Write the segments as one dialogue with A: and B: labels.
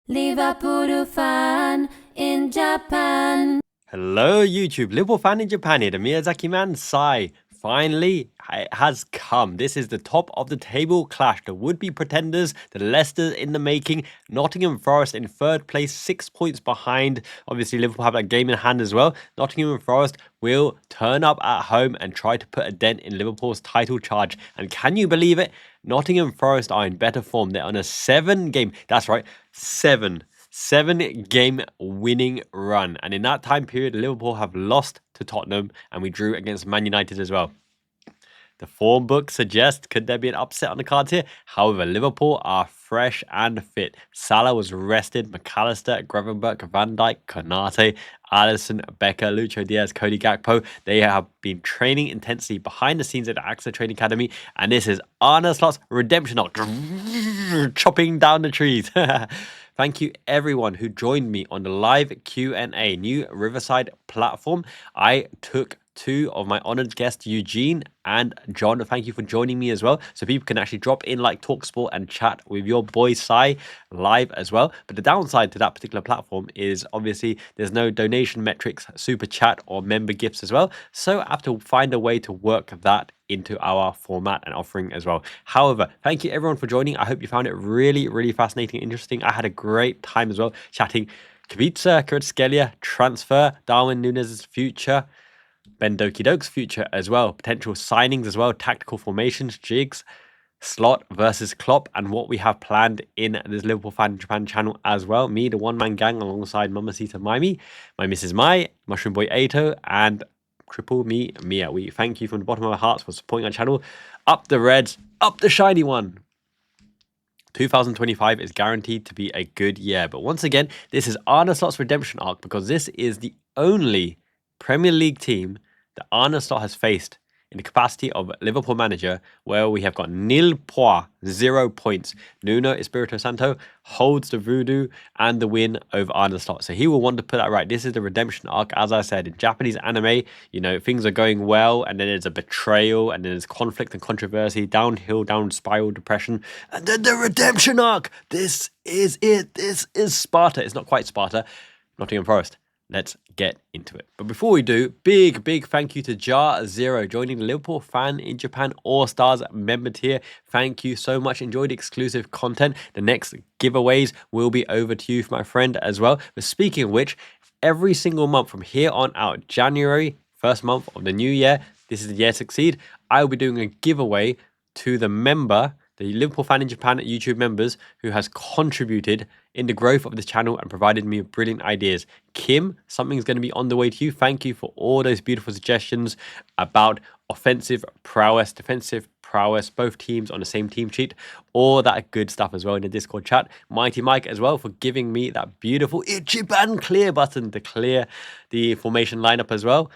A: Liverpool fan in Japan.
B: Hello YouTube, Liverpool fan in Japan here, the Miyazaki man, Sai. Finally, it has come. This is the top of the table clash. The would-be pretenders, the Leicester in the making, Nottingham Forest in third place, 6 points behind. Obviously, Liverpool have that game in hand as well. Nottingham Forest will turn up at home and try to put a dent in Liverpool's title charge. And can you believe it? Nottingham Forest are in better form. They're on a 7-game, that's right, 7-game winning run. And in that time period, Liverpool have lost to Tottenham and we drew against Man United as well. The form book suggests could there be an upset on the cards here? However, Liverpool are fresh and fit. Salah was rested. McAllister, Gravenberch, Van Dijk, Konate, Alisson, Becker, Lucho Diaz, Cody Gakpo. They have been training intensely behind the scenes at the AXA Training Academy. And this is Arne Slot's redemption arc. Chopping down the trees. Thank you everyone who joined me on the live Q&A, new Riverside platform. I took two of my honored guests, Eugene and John. Thank you for joining me as well. So people can actually drop in like TalkSport and chat with your boy Sai live as well. But the downside to that particular platform is obviously there's no donation metrics, super chat or member gifts as well. So I have to find a way to work that into our format and offering as well. However, thank you everyone for joining. I hope you found it really, really fascinating and interesting. I had a great time as well chatting Kubica, Kvaratskhelia, transfer, Darwin Núñez's future, Ben Doki Doke's future as well, potential signings as well, tactical formations, jigs, Slot versus Klopp, and what we have planned in this Liverpool Fan Japan channel as well. Me, the one-man gang, alongside Mamacita Maimi, my Mrs. Mai, Mushroom Boy Ato, and Cripple Me Mia. We thank you from the bottom of our hearts for supporting our channel. Up the Reds, up the shiny one. 2025 is guaranteed to be a good year. But once again, this is Arne Slot's redemption arc because this is the only Premier League team that Arne Slot has faced in the capacity of Liverpool manager, where we have got nil points, 0 points. Nuno Espirito Santo holds the voodoo and the win over Arne Slot. So he will want to put that right. This is the redemption arc. As I said, in Japanese anime, you know, things are going well and then there's a betrayal and then there's conflict and controversy, downhill, down spiral, depression, and then the redemption arc. This is it. This is Sparta. It's not quite Sparta. Nottingham Forest. Let's get into it. But before we do, big thank you to Jar Zero joining the Liverpool Fan in Japan All-Stars member tier. Thank you so much. Enjoyed exclusive content. The next giveaways will be over to you, my friend, as well. But speaking of which, every single month from here on out, January, first month of the new year, this is the year to succeed, I will be doing a giveaway to the member, the Liverpool Fan in Japan YouTube members who has contributed in the growth of this channel and provided me with brilliant ideas. Kim, something's going to be on the way to you. Thank you for all those beautiful suggestions about offensive prowess, defensive prowess, both teams on the same team sheet, all that good stuff as well in the Discord chat. Mighty Mike as well for giving me that beautiful Ichiban clear button to clear the formation lineup as well.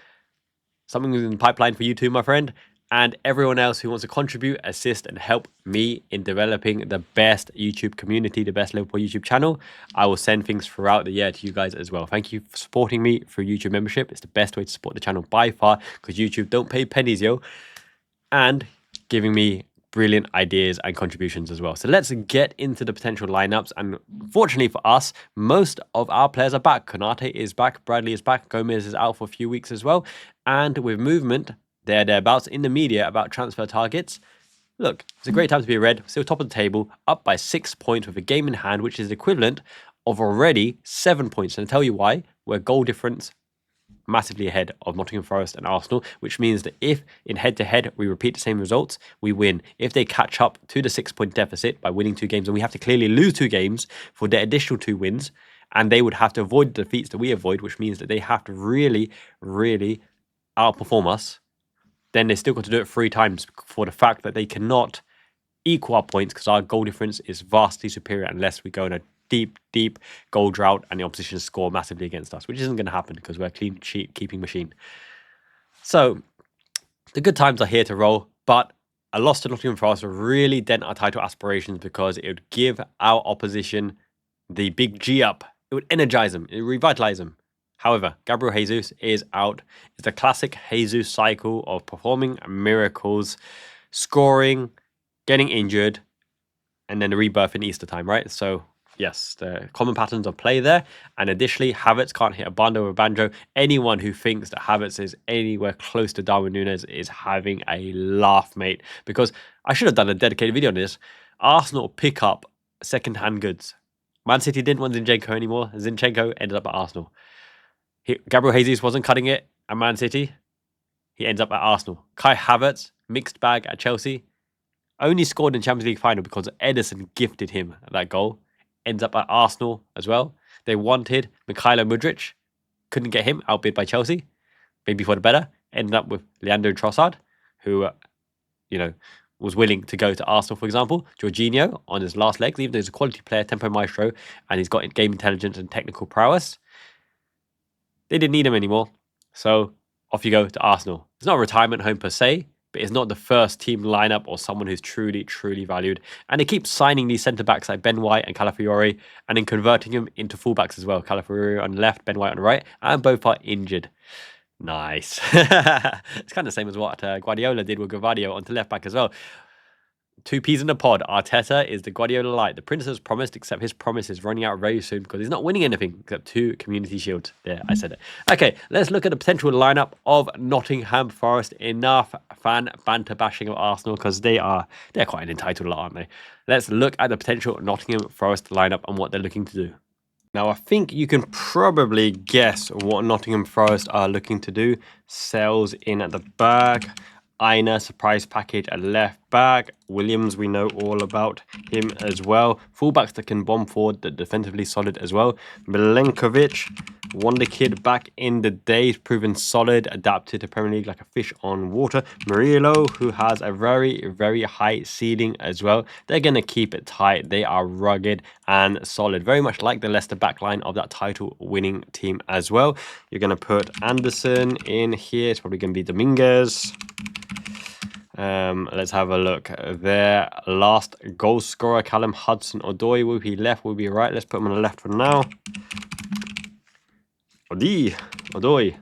B: Something is in the pipeline for you too, my friend. And everyone else who wants to contribute, assist, and help me in developing the best YouTube community, the best Liverpool YouTube channel. I will send things throughout the year to you guys as well. Thank you for supporting me through YouTube membership. It's the best way to support the channel by far because YouTube don't pay pennies, yo. And giving me brilliant ideas and contributions as well. So let's get into the potential lineups. And fortunately for us, most of our players are back. Konate is back, Bradley is back, Gomez is out for a few weeks as well. And with movement, thereabouts in the media about transfer targets. Look, it's a great time to be red, still top of the table, up by 6 points with a game in hand, which is the equivalent of already 7 points. And I'll tell you why. We're goal difference massively ahead of Nottingham Forest and Arsenal, which means that if in head-to-head we repeat the same results, we win. If they catch up to the 6 point deficit by winning 2 games, and we have to clearly lose 2 games for their additional 2 wins, and they would have to avoid the defeats that we avoid, which means that they have to really, really outperform us, then they still got to do it 3 times for the fact that they cannot equal our points because our goal difference is vastly superior unless we go in a deep goal drought and the opposition score massively against us, which isn't going to happen because we're a clean sheet keeping machine. So the good times are here to roll, but a loss to Nottingham Forest will really dent our title aspirations because it would give our opposition the big G up. It would energize them, it would revitalize them. However, Gabriel Jesus is out. It's the classic Jesus cycle of performing miracles, scoring, getting injured, and then the rebirth in Easter time, right? So Yes, the common patterns of play there. And additionally, Havertz can't hit a bundle with Banjo. Anyone who thinks that Havertz is anywhere close to Darwin Núñez is having a laugh, mate. Because I should have done a dedicated video on this. Arsenal pick up second-hand goods. Man City didn't want Zinchenko anymore. Zinchenko ended up at Arsenal. Gabriel Jesus wasn't cutting it at Man City. He ends up at Arsenal. Kai Havertz, mixed bag at Chelsea. Only scored in Champions League final because Ederson gifted him that goal. Ends up at Arsenal as well. They wanted Mikhailo Mudryk. Couldn't get him, outbid by Chelsea. Maybe for the better. Ended up with Leandro Trossard, who, was willing to go to Arsenal, for example. Jorginho on his last legs, even though he's a quality player, tempo maestro, and he's got game intelligence and technical prowess. They didn't need him anymore. So off you go to Arsenal. It's not a retirement home per se, but it's not the first team lineup or someone who's truly, truly valued. And they keep signing these centre-backs like Ben White and Calafiori and then converting them into full-backs as well. Calafiori on the left, Ben White on the right, and both are injured. Nice. It's kind of the same as what Guardiola did with Gavadio onto left-back as well. Two peas in a pod. Arteta is the Guardiola light. The Prince has promised, except his promise is running out very soon because he's not winning anything except 2 community shields. There, I said it. Okay, let's look at the potential lineup of Nottingham Forest. Enough fan banter bashing of Arsenal because they're quite an entitled lot, aren't they? Let's look at the potential Nottingham Forest lineup and what they're looking to do. Now, I think you can probably guess what Nottingham Forest are looking to do. Sells in at the back. Aina, surprise package at left back. Williams, we know all about him as well. Fullbacks that can bomb forward, that defensively solid as well. Milenkovic, wonder kid back in the day, proven solid, adapted to Premier League like a fish on water. Murillo, who has a very, very high ceiling as well. They're going to keep it tight. They are rugged and solid. Very much like the Leicester backline of that title-winning team as well. You're going to put Anderson in here. It's probably going to be Dominguez. Let's have a look. Their last goal scorer, Callum Hudson-Odoi, will be left, will be right. Let's put him on the left for now. Odoi.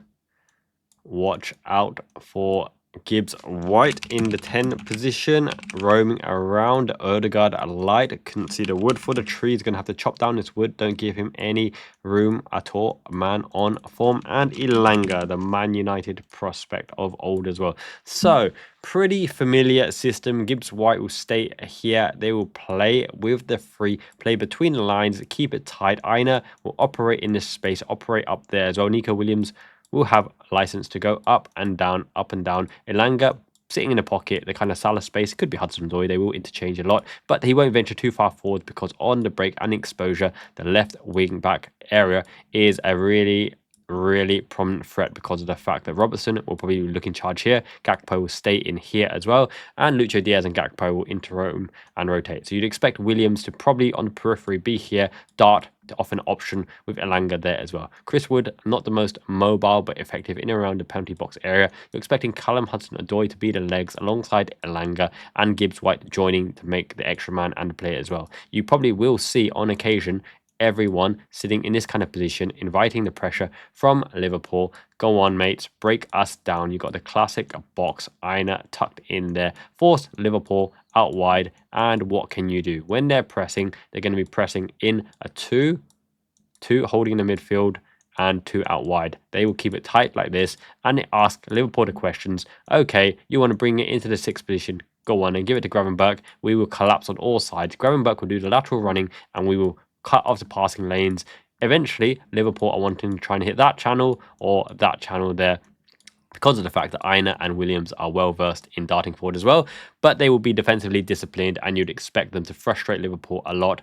B: Watch out for Gibbs White in the 10 position, roaming around. Odegaard light, couldn't see the wood for the tree. He's going to have to chop down this wood. Don't give him any room at all. Man on form. And Ilanga, the Man United prospect of old as well. So, pretty familiar system. Gibbs White will stay here. They will play with the free, play between the lines, keep it tight. Aina will operate in this space, operate up there as well. Nico Williams will have license to go up and down, up and down. Ilanga sitting in a pocket, the kind of Salah space. It could be Hudson-Odoi. They will interchange a lot, but he won't venture too far forward because on the break and exposure, the left wing back area is a really prominent threat because of the fact that Robertson will probably look in charge here. Gakpo will stay in here as well. And Lucho Diaz and Gakpo will interroam and rotate. So you'd expect Williams to probably on the periphery be here. Dart to offer an option with Elanga there as well. Chris Wood, not the most mobile but effective in and around the penalty box area. You're expecting Callum Hudson-Odoi to be the legs alongside Elanga and Gibbs White joining to make the extra man and the player as well. You probably will see on occasion everyone sitting in this kind of position, inviting the pressure from Liverpool. Go on, mates, break us down. You got the classic box, Aina tucked in there. Force Liverpool out wide, and what can you do? When they're pressing, they're going to be pressing in a 2 holding the midfield, and 2 out wide. They will keep it tight like this, and they ask Liverpool the questions. Okay, you want to bring it into the 6th position? Go on and give it to Gravenberch. We will collapse on all sides. Gravenberch will do the lateral running, and we will cut off the passing lanes. Eventually, Liverpool are wanting to try and hit that channel or that channel there because of the fact that Aina and Williams are well versed in darting forward as well. But they will be defensively disciplined and you'd expect them to frustrate Liverpool a lot.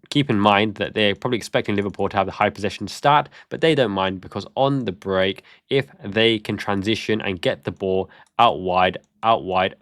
B: Keep in mind that they're probably expecting Liverpool to have the high possession stat, but they don't mind because on the break, if they can transition and get the ball out wide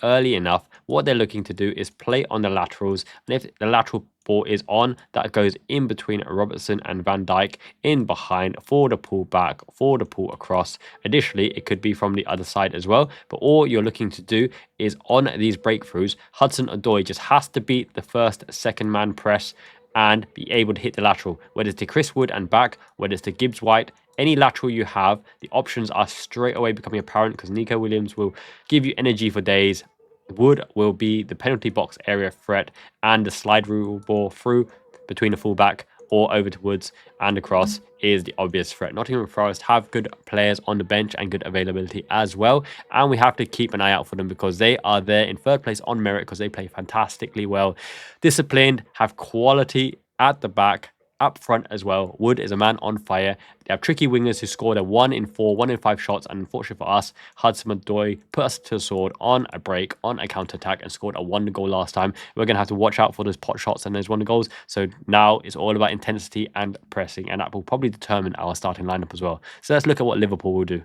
B: early enough, what they're looking to do is play on the laterals. And if the lateral ball is on, that goes in between Robertson and Van Dijk, in behind, for the pull back, for the pull across. Additionally, it could be from the other side as well. But all you're looking to do is on these breakthroughs, Hudson-Odoi just has to beat the first, second man press and be able to hit the lateral, whether it's to Chris Wood and back, whether it's to Gibbs White. Any lateral you have, the options are straight away becoming apparent because Nico Williams will give you energy for days. Wood will be the penalty box area threat and the slide rule ball through between a fullback or over towards and across is the obvious threat. Nottingham Forest have good players on the bench and good availability as well, and we have to keep an eye out for them because they are there in third place on merit because they play fantastically well, disciplined, have quality at the back, up front as well. Wood is a man on fire. They have tricky wingers who scored a 1 in 4, 1 in 5 shots, and unfortunately for us, Hudson-Odoi put us to the sword on a break, on a counter-attack, and scored a 1 goal last time. We're going to have to watch out for those pot shots and those 1 goals. So now it's all about intensity and pressing, and that will probably determine our starting lineup as well. So let's look at what Liverpool will do.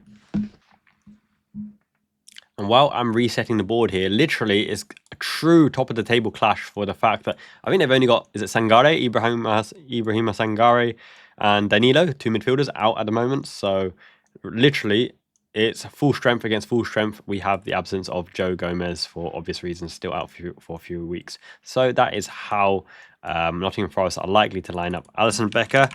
B: And while I'm resetting the board here, literally it's a true top of the table clash for the fact that I think they've only got, is it Sangare, Ibrahima Sangare and Danilo, 2 midfielders out at the moment. So literally it's full strength against full strength. We have the absence of Joe Gomez for obvious reasons, still out for a few weeks. So that is how Nottingham Forest are likely to line up. Alisson Becker.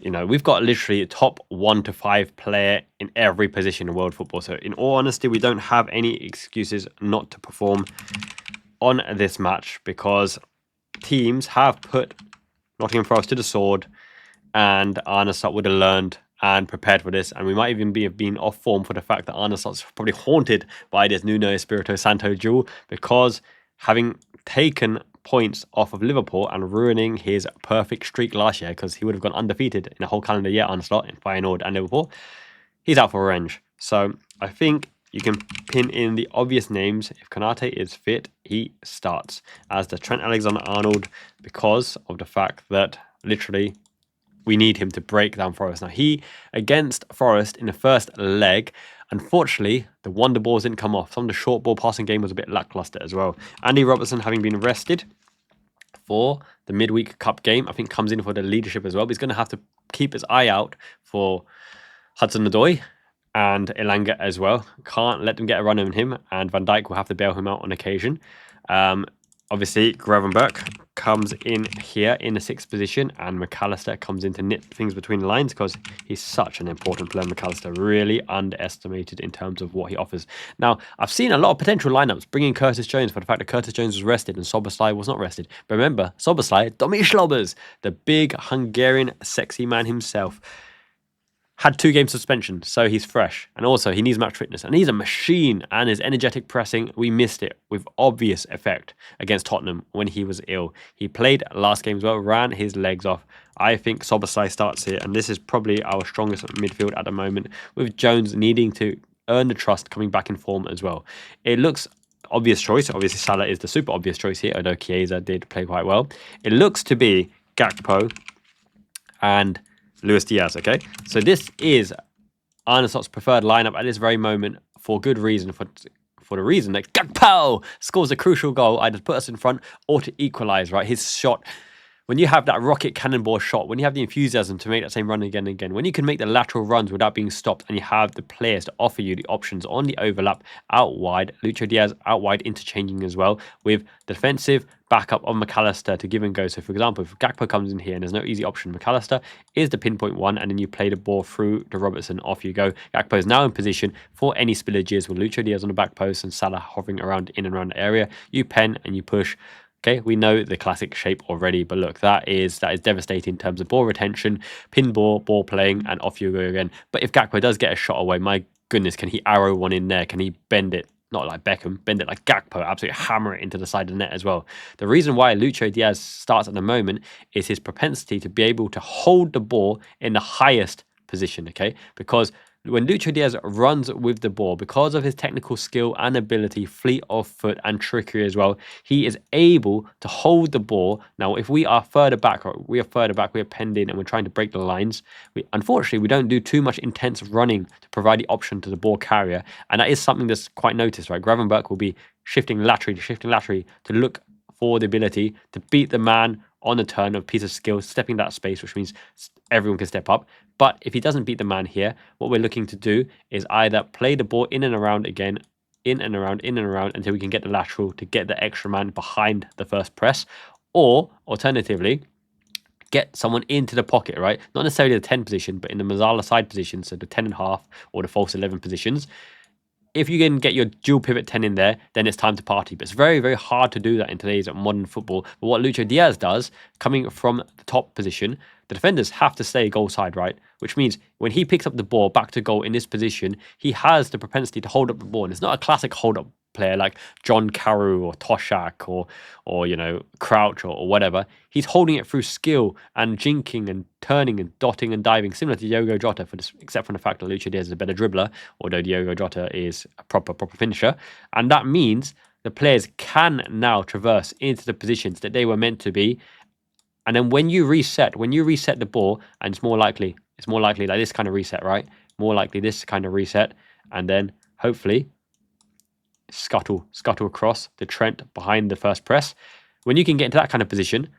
B: You know, we've got literally a top 1 to 5 player in every position in world football. So in all honesty, we don't have any excuses not to perform on this match because teams have put Nottingham Forest to the sword, and Arne Slot would have learned and prepared for this. And we might even have been off form for the fact that Arne Slot's probably haunted by this Nuno Espirito Santo duel because having taken points off of Liverpool and ruining his perfect streak last year because he would have gone undefeated in a whole calendar year on Slot in Feyenoord and Liverpool. He's out for revenge. So I think you can pin in the obvious names. If Konate is fit, he starts as the Trent Alexander-Arnold because of the fact that literally we need him to break down Forest. Now he, against Forest in the first leg, unfortunately, the wonder balls didn't come off. Some of the short ball passing game was a bit lackluster as well. Andy Robertson, having been rested for the midweek cup game, I think comes in for the leadership as well. But he's going to have to keep his eye out for Hudson-Odoi and Elanga as well. Can't let them get a run on him, and Van Dijk will have to bail him out on occasion. Obviously, Gravenberch comes in here in the 6th position, and McAllister comes in to nip things between the lines because he's such an important player. McAllister really underestimated in terms of what he offers. Now, I've seen a lot of potential lineups bringing Curtis Jones for the fact that Curtis Jones was rested and Szoboszlai was not rested. But remember, Szoboszlai, Domi Schlobbers, the big Hungarian sexy man himself, had 2 game suspension, so he's fresh. And also, he needs match fitness. And he's a machine. And his energetic pressing, we missed it with obvious effect against Tottenham when he was ill. He played last game as well, ran his legs off. I think Szoboszlai starts here. And this is probably our strongest midfield at the moment, with Jones needing to earn the trust, coming back in form as well. It looks obvious choice. Obviously, Salah is the super obvious choice here, although Chiesa did play quite well. It looks to be Gakpo and Luis Diaz, okay? So this is Arne Slot's preferred lineup at this very moment for good reason, for the reason that Gakpo scores a crucial goal, either to put us in front or to equalise, right? His shot, when you have that rocket cannonball shot, when you have the enthusiasm to make that same run again and again, when you can make the lateral runs without being stopped and you have the players to offer you the options on the overlap out wide, Lucho Diaz out wide interchanging as well with the defensive backup of McAllister to give and go. So for example, if Gakpo comes in here and there's no easy option, McAllister is the pinpoint one, and then you play the ball through to Robertson, off you go. Gakpo is now in position for any spillages with Lucho Diaz on the back post and Salah hovering around in and around the area. You pen and you push. Okay, we know the classic shape already, but look, that is devastating in terms of ball retention, pin ball playing, and off you go again. But if Gakpo does get a shot away, my goodness, can he arrow one in there? Can he bend it? Not like Beckham, bend it like Gakpo, absolutely hammer it into the side of the net as well. The reason why Lucho Diaz starts at the moment is his propensity to be able to hold the ball in the highest position, okay? Because when Lucho Diaz runs with the ball, because of his technical skill and ability, fleet of foot and trickery as well, he is able to hold the ball. Now, if we are further back, we are penned in and we're trying to break the lines, unfortunately, we don't do too much intense running to provide the option to the ball carrier. And that is something that's quite noticed, right? Gravenberch will be shifting laterally to look for the ability to beat the man on the turn of piece of skill, stepping that space, which means everyone can step up. But if he doesn't beat the man here, what we're looking to do is either play the ball in and around again, in and around until we can get the lateral to get the extra man behind the first press, or alternatively, get someone into the pocket, right? Not necessarily the 10 position, but in the Mazzala side position, so the 10.5 or the false 11 positions. if you can get your dual pivot 10 in there, then it's time to party. But it's very, very hard to do that in today's modern football. But what Lucho Diaz does, coming from the top position, the defenders have to stay goal side, right? Which means when he picks up the ball back to goal in this position, he has the propensity to hold up the ball. And it's not a classic hold-up player like John Carew or Toshak or you know, Crouch or whatever. He's holding it through skill and jinking and turning and dotting and diving, similar to Diogo Jota, except for the fact that Lucho Diaz is a better dribbler, although Diogo Jota is a proper finisher. And that means the players can now traverse into the positions that they were meant to be. And then when you reset the ball, and it's more likely like this kind of reset, right? More likely this kind of reset, and then hopefully scuttle across the Trent behind the first press. When you can get into that kind of position,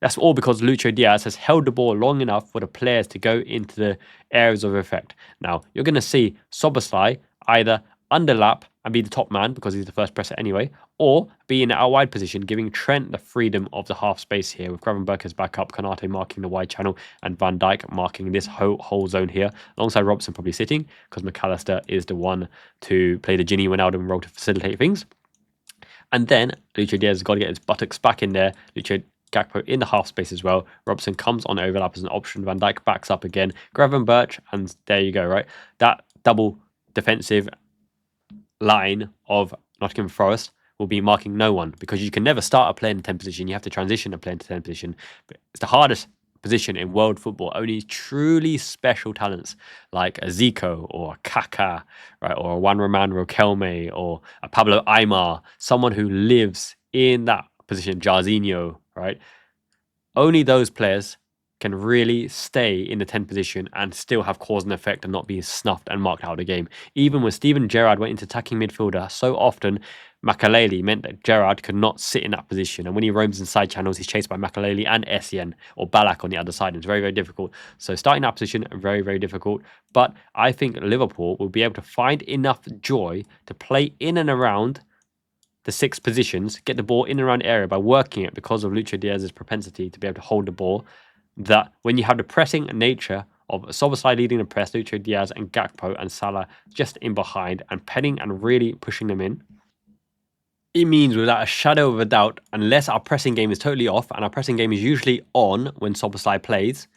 B: that's all because Lucho Diaz has held the ball long enough for the players to go into the areas of effect. Now, you're going to see Szoboszlai either underlap and be the top man because he's the first presser anyway, or be in an out wide position, giving Trent the freedom of the half space here with Gravenberch as backup, Konate marking the wide channel, and Van Dijk marking this whole zone here, alongside Robson probably sitting because McAllister is the one to play the Gini Wijnaldum role to facilitate things. And then Lucho Diaz has got to get his buttocks back in there. Lucho Gakpo in the half space as well. Robson comes on overlap as an option. Van Dijk backs up again. Gravenberch, and there you go, right? That double defensive line of Nottingham Forest will be marking no one, because you can never start a player in 10 position. You have to transition a player into 10 position. But it's the hardest position in world football. Only truly special talents like a Zico or a Kaká, right, or a Juan Román Riquelme or a Pablo Aimar, someone who lives in that position, Jairzinho, right? Only those players can really stay in the 10 position and still have cause and effect and not be snuffed and marked out of the game. Even when Steven Gerrard went into attacking midfielder, so often Makelele meant that Gerrard could not sit in that position. And when he roams inside channels, he's chased by Makelele and Essien or Ballack on the other side. And it's very, very difficult. So starting that position, very, very difficult. But I think Liverpool will be able to find enough joy to play in and around the 6 positions, get the ball in and around the area by working it because of Lucho Diaz's propensity to be able to hold the ball, that when you have the pressing nature of Szoboszlai leading the press, Lucho Diaz and Gakpo and Salah just in behind and penning and really pushing them in, it means without a shadow of a doubt, unless our pressing game is totally off, and our pressing game is usually on when Szoboszlai plays,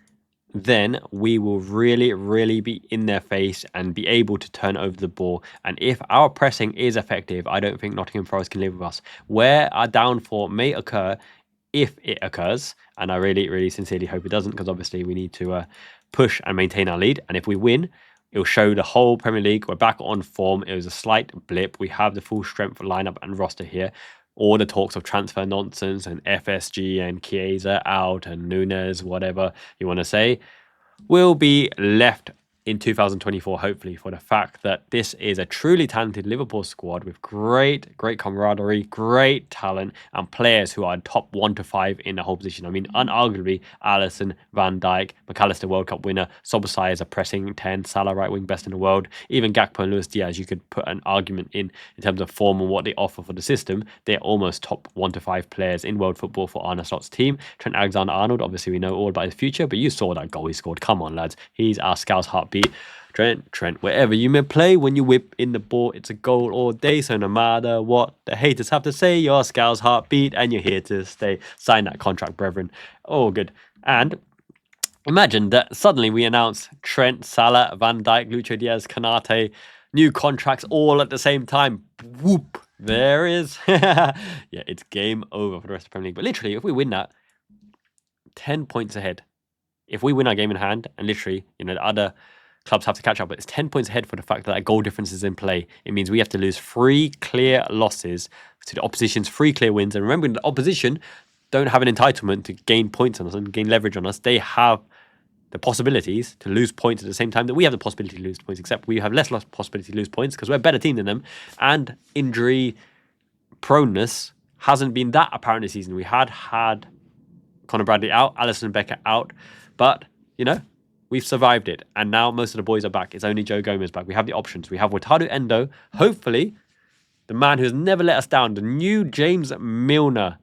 B: then we will really, really be in their face and be able to turn over the ball. And if our pressing is effective, I don't think Nottingham Forest can live with us. Where our downfall may occur, if it occurs, and I really, really sincerely hope it doesn't, because obviously we need to push and maintain our lead. And if we win, it'll show the whole Premier League we're back on form. It was a slight blip. We have the full strength lineup and roster here. All the talks of transfer nonsense and FSG and Chiesa out and Nunes, whatever you want to say, will be left in 2024, hopefully, for the fact that this is a truly talented Liverpool squad with great camaraderie, great talent, and players who are top 1 to 5 in the whole position. I mean, unarguably, Alisson, Van Dijk, McAllister World Cup winner, Szoboszlai is a pressing 10, Salah right wing best in the world, even Gakpo and Luis Diaz, you could put an argument in terms of form and what they offer for the system. They're almost top 1 to 5 players in world football for Arne Slot's team. Trent Alexander-Arnold, obviously we know all about his future, but you saw that goal he scored. Come on, lads. He's our Scouse heartbeat. Trent, wherever you may play, when you whip in the ball, it's a goal all day. So no matter what the haters have to say, you're Scouse heartbeat and you're here to stay. Sign that contract, brethren. Oh, good. And imagine that suddenly we announce Trent, Salah, Van Dijk, Lucho Diaz, Konate, new contracts all at the same time. Whoop. There is. Yeah, it's game over for the rest of the Premier League. But literally, if we win that, 10 points ahead. If we win our game in hand, and literally, you know, the other clubs have to catch up, but it's 10 points ahead for the fact that a goal difference is in play. It means we have to lose 3 clear losses to the opposition's 3 clear wins. And remembering the opposition don't have an entitlement to gain points on us and gain leverage on us. They have the possibilities to lose points at the same time that we have the possibility to lose points, except we have less possibility to lose points because we're a better team than them. And injury proneness hasn't been that apparent this season. We had Conor Bradley out, Alisson Becker out, but, you know, we've survived it. And now most of the boys are back. It's only Joe Gomez back. We have the options. We have Wataru Endo, hopefully, the man who's never let us down, the new James Milner,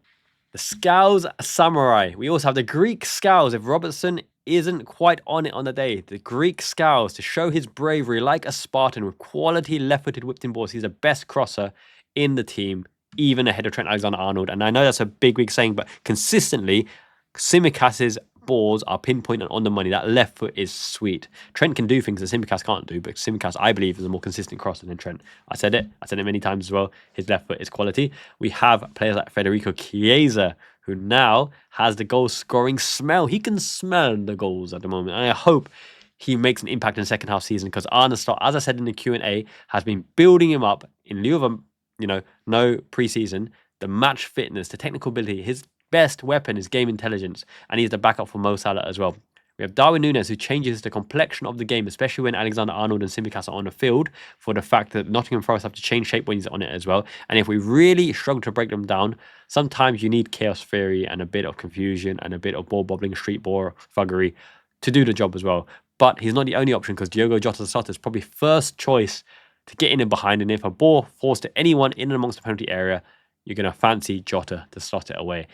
B: the Scouse Samurai. We also have the Greek Scouse of Robertson isn't quite on it on the day. The Greek scowls to show his bravery like a Spartan with quality left-footed whipped-in balls. He's the best crosser in the team, even ahead of Trent Alexander-Arnold. And I know that's a big saying, but consistently, Tsimikas' balls are pinpointed on the money. That left foot is sweet. Trent can do things that Tsimikas can't do, but Tsimikas, I believe, is a more consistent crosser than Trent. I said it many times as well. His left foot is quality. We have players like Federico Chiesa, who now has the goal scoring smell. He can smell the goals at the moment. And I hope he makes an impact in the second half season, because Arne Slot, as I said in the Q&A, has been building him up in lieu of no preseason. The match fitness, the technical ability, his best weapon is game intelligence, and he's the backup for Mo Salah as well. We have Darwin Núñez, who changes the complexion of the game, especially when Alexander-Arnold and Tsimikas are on the field, for the fact that Nottingham Forest have to change shape when he's on it as well. And if we really struggle to break them down, sometimes you need chaos theory and a bit of confusion and a bit of ball bobbling, street ball thuggery to do the job as well. But he's not the only option, because Diogo Jota is probably first choice to get in and behind. And if a ball falls to anyone in and amongst the penalty area, you're going to fancy Jota to slot it away.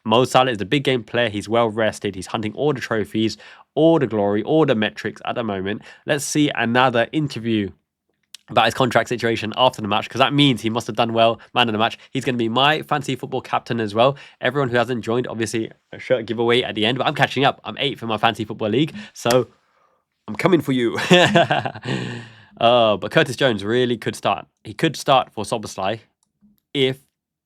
B: Mo Salah is the big game player. He's well rested. He's hunting all the trophies, all the glory, all the metrics at the moment. Let's see another interview about his contract situation after the match, because that means he must have done well. Man of the match. He's going to be my fantasy football captain as well. Everyone who hasn't joined, obviously, a shirt giveaway at the end. But I'm catching up. I'm 8th in my fantasy football league. So I'm coming for you. But Curtis Jones really could start. He could start for Szoboszlai if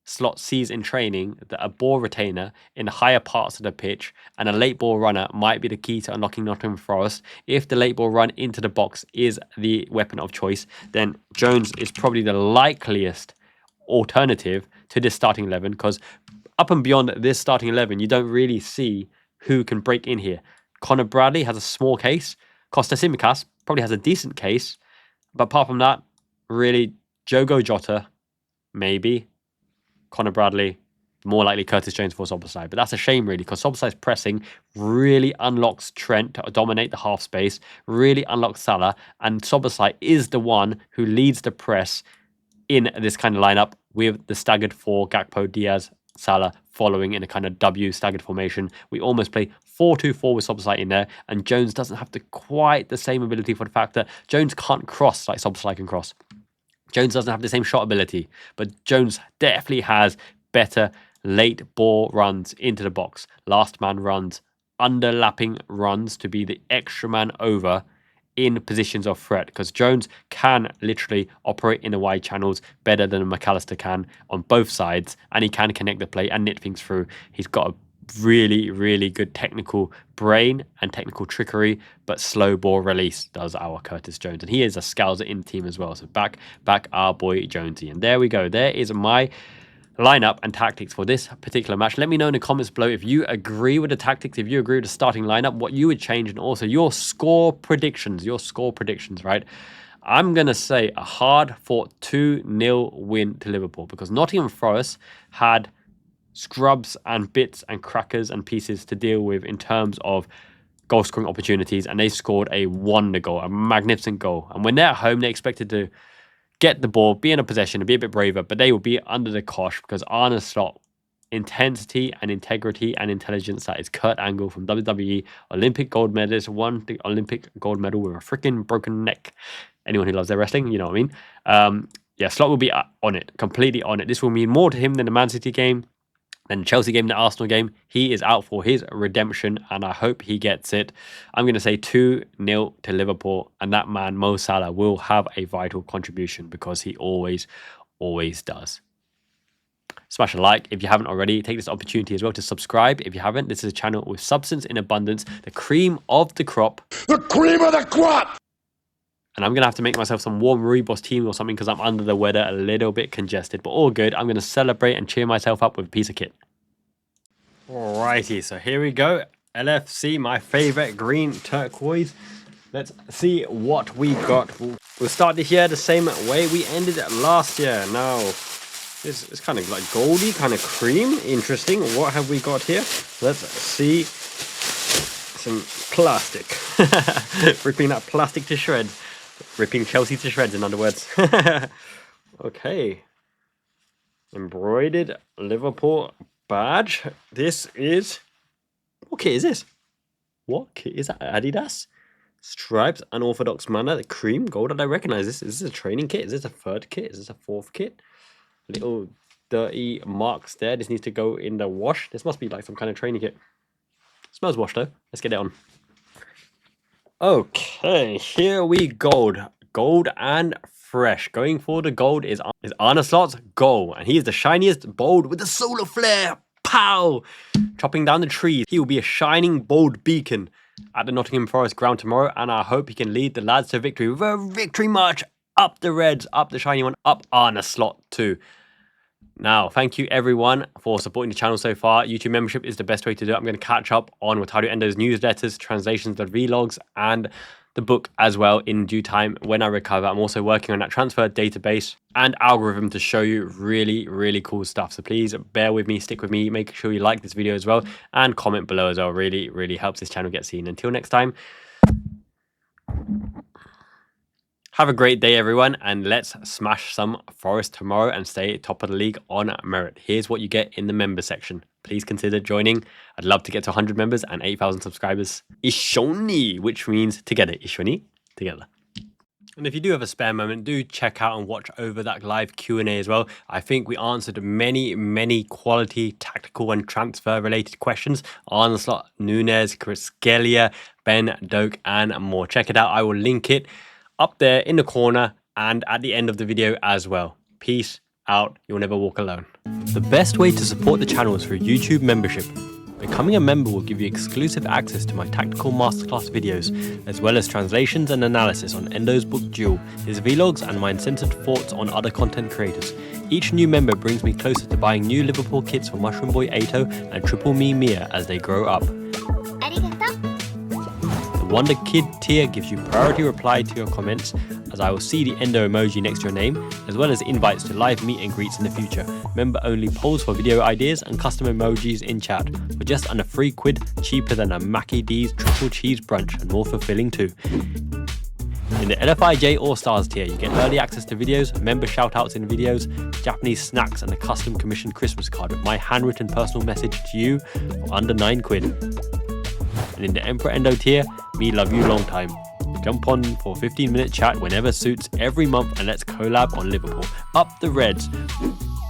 B: Slot sees in training that a ball retainer in the higher parts of the pitch and a late ball runner might be the key to unlocking Nottingham Forest. If the late ball run into the box is the weapon of choice, then Jones is probably the likeliest alternative to this starting 11, because up and beyond this starting 11, you don't really see who can break in here. Conor Bradley has a small case. Costa Tsimikas probably has a decent case. But apart from that, really, Diogo Jota, maybe. Conor Bradley, more likely Curtis Jones for Szoboszlai. But that's a shame, really, because Szoboszlai's pressing really unlocks Trent to dominate the half space, really unlocks Salah, and Szoboszlai is the one who leads the press in this kind of lineup with the staggered four, Gakpo, Diaz, Salah, following in a kind of W staggered formation. We almost play 4-2-4 with Szoboszlai in there, and Jones doesn't have quite the same ability, for the fact that Jones can't cross like Szoboszlai can cross. Jones doesn't have the same shot ability, but Jones definitely has better late ball runs into the box, last man runs, underlapping runs to be the extra man over in positions of threat, because Jones can literally operate in the wide channels better than McAllister can on both sides, and he can connect the play and knit things through. He's got a really good technical brain and technical trickery, but slow ball release does our Curtis Jones, and he is a scouser in the team as well. So back our boy Jonesy. And there we go. There is my lineup and tactics for this particular match. Let me know in the comments below if you agree with the tactics, if you agree with the starting lineup, what you would change, and also your score predictions, right? I'm going to say a hard-fought 2-0 win to Liverpool, because Nottingham Forest had scrubs and bits and crackers and pieces to deal with in terms of goal scoring opportunities, and they scored a wonder goal, a magnificent goal. And when they're at home, they're expected to get the ball, be in a possession, and be a bit braver, but they will be under the cosh, because Arne Slot, intensity and integrity and intelligence, that is Kurt Angle from WWE, Olympic gold medalist, won the Olympic gold medal with a freaking broken neck. Anyone who loves their wrestling, you know what I mean. Yeah, Slot will be on it, completely on it. This will mean more to him than the Man City game, then the Chelsea game, the Arsenal game. He is out for his redemption, and I hope he gets it. I'm going to say 2-0 to Liverpool, and that man, Mo Salah, will have a vital contribution, because he always does. Smash a like if you haven't already. Take this opportunity as well to subscribe if you haven't. This is a channel with substance in abundance, the cream of the crop. The cream of the crop! And I'm going to have to make myself some warm Rooibos tea or something, because I'm under the weather, a little bit congested, but all good. I'm going to celebrate and cheer myself up with a piece of kit. Alrighty, so here we go. LFC, my favorite green turquoise. Let's see what we got. We'll start this year the same way we ended it last year. Now, it's kind of like goldy, kind of cream. Interesting. What have we got here? Let's see. Some plastic. Ripping that plastic to shreds. Ripping Chelsea to shreds, in other words. Okay. Embroidered Liverpool badge. This is... What kit is this? What kit is that? Adidas? Stripes, unorthodox manner, the cream, gold. I recognize this. Is this a training kit? Is this a third kit? Is this a fourth kit? Little dirty marks there. This needs to go in the wash. This must be like some kind of training kit. Smells washed though. Let's get it on. Okay, here we go. Gold and fresh. Going for the gold is Arne Slot's goal. And he is the shiniest bold with the solar flare. Pow! Chopping down the trees. He will be a shining bold beacon at the Nottingham Forest ground tomorrow. And I hope he can lead the lads to victory with a victory march. Up the Reds, up the shiny one, up Arne Slot too. Now, thank you everyone for supporting the channel so far. YouTube membership is the best way to do it. I'm going to catch up on Wataru Endo's newsletters, translations, the vlogs, and the book as well in due time when I recover. I'm also working on that transfer database and algorithm to show you really, really cool stuff. So please bear with me, stick with me, make sure you like this video as well, and comment below as well. Really, really helps this channel get seen. Until next time, have a great day, everyone, and let's smash some Forest tomorrow and stay top of the league on merit. Here's what you get in the member section. Please consider joining. I'd love to get to 100 members and 8,000 subscribers. Ishoni, which means together. Ishoni, together. And if you do have a spare moment, do check out and watch over that live Q&A as well. I think we answered many, many quality, tactical and transfer-related questions. Arne Slot, Nunez, Criskelia, Ben Doak, and more. Check it out. I will link it up there in the corner and at the end of the video as well. Peace out. You'll never walk alone. The best way to support the channel is through YouTube membership. Becoming a member will give you exclusive access to my tactical masterclass videos, as well as translations and analysis on Endo's book Duel, his vlogs and my uncensored thoughts on other content creators. Each new member brings me closer to buying new Liverpool kits for Mushroom Boy Ato and Triple Me Mia as they grow up. The Wonder Kid tier gives you priority reply to your comments, as I will see the Endo emoji next to your name, as well as invites to live meet and greets in the future, member-only polls for video ideas and custom emojis in chat, for just under £3, cheaper than a Mackie D's triple cheese brunch, and more fulfilling too. In the LFIJ All-Stars tier, you get early access to videos, member shoutouts in videos, Japanese snacks, and a custom commissioned Christmas card with my handwritten personal message to you for under £9. And in the Emperor Endo tier, me love you long time. Jump on for a 15-minute chat whenever suits every month and let's collab on Liverpool. Up the Reds.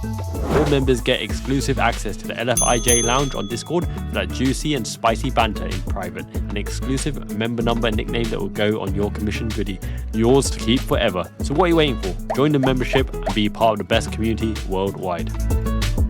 B: All members get exclusive access to the LFIJ lounge on Discord for that juicy and spicy banter in private. An exclusive member number and nickname that will go on your commission goodie. Yours to keep forever. So what are you waiting for? Join the membership and be part of the best community worldwide.